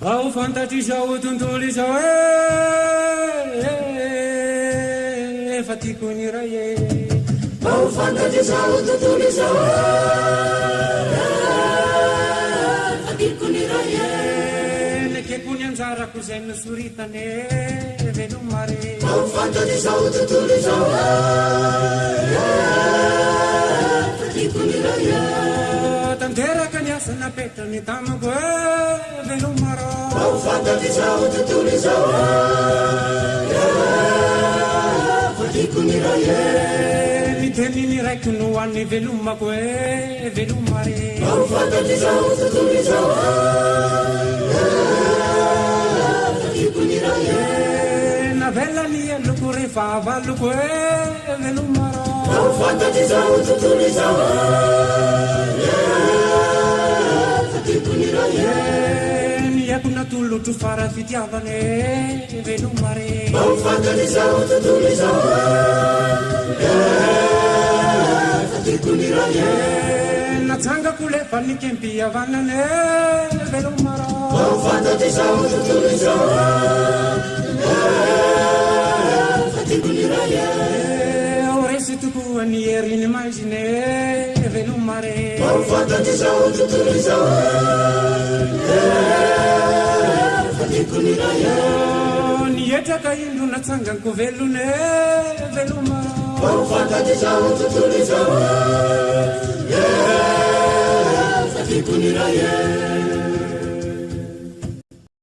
Ao fantatrizao tontolo izao efa tiako ny ray ao fantatrizao tontolo izao efa tiako ny ray nekeko ny anjarako zay nosoritany velomare ao fantatrizao tontolo izao efa tiako ny ray tanteraka ny asa napetrany tamako velomaro ao fantatrizao tontolo izao efa tiako ny ray miteniny raiky no an'ny velomako velomare ao fantatrizao tontolo izao efa tiako ny ray navela ny eloko rehefa avaloko velomaro ao fantatrizao tontolo izao efa tiako ny ray niako natolotro fara fitiavane velomare ao fantatrizao tontolo izao efa tiako ny ray natsangako lefa nikempiavanane velomaro ao fantatrizao tontolo izao efa tiako ny ray ao resy tokoa ny heriny maizine velomare ao fantatrizao tontolo izao efa tiako ny ray nietraka indro natsanganko velone velomaro ao fantatrizao tontolo izao efa tiako ny ray